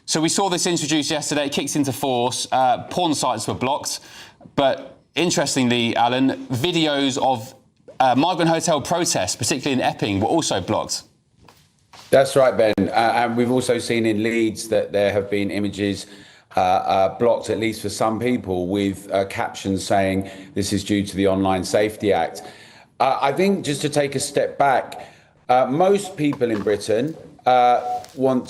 So we saw this introduced yesterday. It kicks into force. Porn sites were blocked. But interestingly, Alan, videos of migrant hotel protests, particularly in Epping, were also blocked. That's right, Ben. And we've also seen in Leeds that there have been images blocked, at least for some people, with captions saying this is due to the Online Safety Act. I think just to take a step back, most people in Britain don't want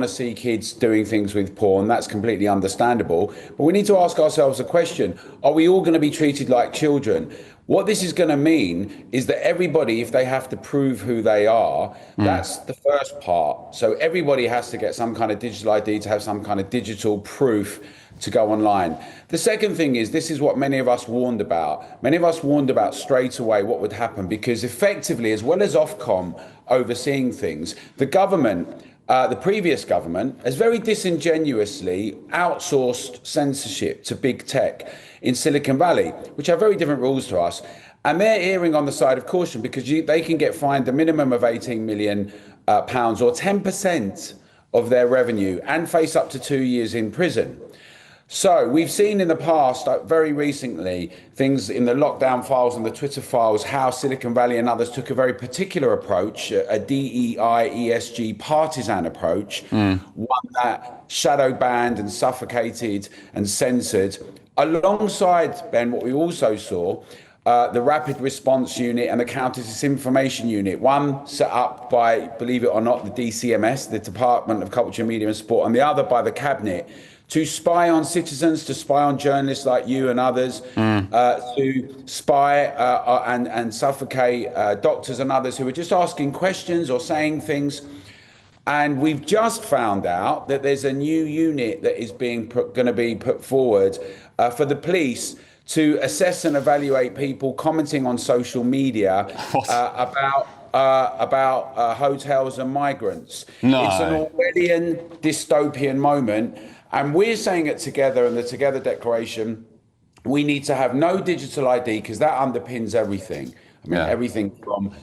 to see kids doing things with porn. That's completely understandable. But we need to ask ourselves a question. Are we all going to be treated like children? What this is going to mean is that everybody, if they have to prove who they are, that's the first part. So everybody has to get some kind of digital ID to have some kind of digital proof to go online. The second thing is, this is what many of us warned about. Many of us warned about straight away what would happen, because effectively, as well as Ofcom overseeing things, the government, the previous government, has very disingenuously outsourced censorship to big tech in Silicon Valley, which have very different rules to us. And they're erring on the side of caution, because they can get fined a minimum of £18 million or 10% of their revenue, and face up to 2 years in prison. So we've seen in the past, very recently, things in the lockdown files and the Twitter files, how Silicon Valley and others took a very particular approach, a DEI, ESG partisan approach, one that shadow banned and suffocated and censored. Alongside, Ben, what we also saw, the Rapid Response Unit and the Counter Disinformation Unit, one set up by, believe it or not, the DCMS, the Department of Culture, Media and Sport, and the other by the Cabinet, to spy on citizens, to spy on journalists like you and others, to spy and suffocate doctors and others who are just asking questions or saying things. And we've just found out that there's a new unit that is going to be put forward for the police to assess and evaluate people commenting on social media about hotels and migrants. No. It's an Orwellian dystopian moment. And we're saying it Together, in the Together Declaration, we need to have no digital ID, because that underpins everything. I mean, everything from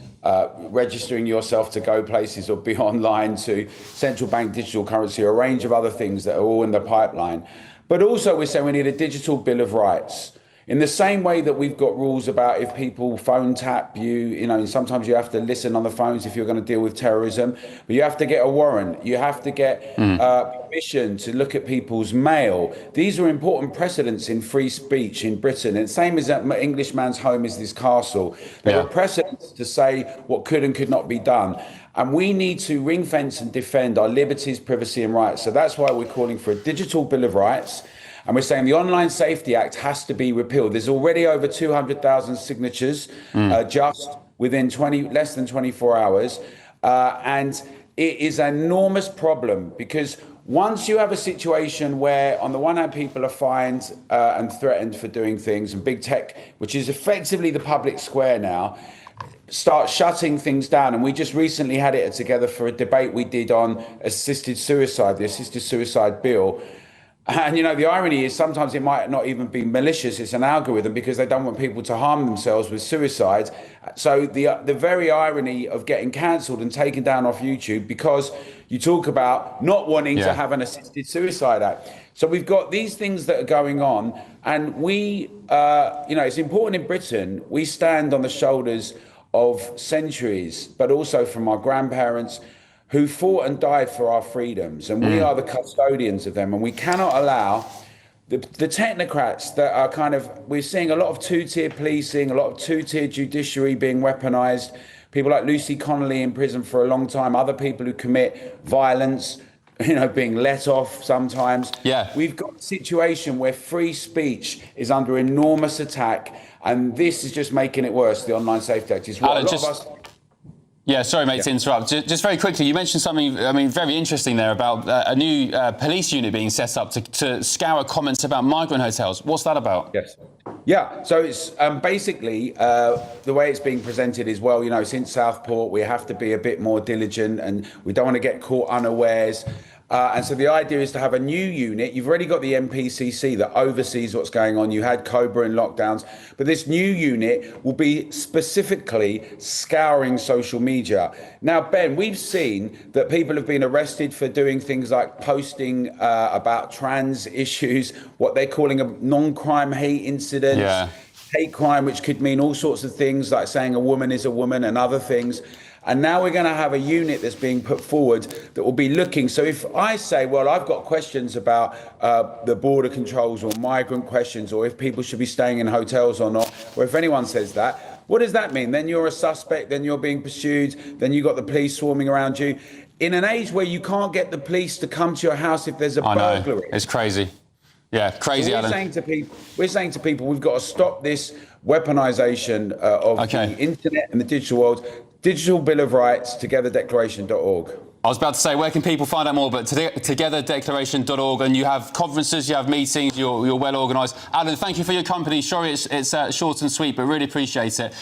registering yourself to go places or be online, to central bank digital currency, a range of other things that are all in the pipeline. But also we're saying we need a digital bill of rights. In the same way that we've got rules about if people phone tap you, and sometimes you have to listen on the phones if you're going to deal with terrorism, but you have to get a warrant, you have to get permission to look at people's mail. These are important precedents in free speech in Britain. And the same as that Englishman's home is this castle. There are precedents to say what could and could not be done. And we need to ring fence and defend our liberties, privacy and rights. So that's why we're calling for a digital bill of rights. And we're saying the Online Safety Act has to be repealed. There's already over 200,000 signatures just within less than 24 hours. And it is an enormous problem, because once you have a situation where, on the one hand, people are fined and threatened for doing things, and big tech, which is effectively the public square now, start shutting things down. And we just recently had it together for a debate we did on assisted suicide, the assisted suicide bill. And, the irony is sometimes it might not even be malicious. It's an algorithm, because they don't want people to harm themselves with suicide. So the very irony of getting cancelled and taken down off YouTube because you talk about not wanting to have an assisted suicide act. So we've got these things that are going on. And we, it's important in Britain, we stand on the shoulders of centuries, but also from our grandparents, who fought and died for our freedoms, and we are the custodians of them. And we cannot allow the technocrats that are we're seeing a lot of two-tier policing, a lot of two-tier judiciary being weaponized, people like Lucy Connolly in prison for a long time, other people who commit violence, being let off sometimes. We've got a situation where free speech is under enormous attack, and this is just making it worse. The Online Safety Act is what Alan, a lot of us... Yeah, sorry, mate, to interrupt. Just very quickly, you mentioned something, very interesting there about a new police unit being set up to scour comments about migrant hotels. What's that about? Yes. Yeah, so it's basically the way it's being presented is, since Southport, we have to be a bit more diligent and we don't want to get caught unawares. And so the idea is to have a new unit. You've already got the MPCC that oversees what's going on. You had Cobra in lockdowns, but this new unit will be specifically scouring social media. Now, Ben, we've seen that people have been arrested for doing things like posting about trans issues, what they're calling a non-crime hate incident. Yeah. Hate crime, which could mean all sorts of things like saying a woman is a woman and other things. And now we're going to have a unit that's being put forward that will be looking. So if I say, well, I've got questions about the border controls or migrant questions, or if people should be staying in hotels or not, or if anyone says that, what does that mean? Then you're a suspect, then you're being pursued, then you've got the police swarming around you. In an age where you can't get the police to come to your house if there's a burglary. It's crazy. Yeah, crazy, so Alan. We're saying to people, we've got to stop this weaponization of the internet and the digital world. Digital Bill of Rights, togetherdeclaration.org. I was about to say, where can people find out more? But togetherdeclaration.org, and you have conferences, you have meetings, you're well organised. Alan, thank you for your company. Sorry it's short and sweet, but really appreciate it.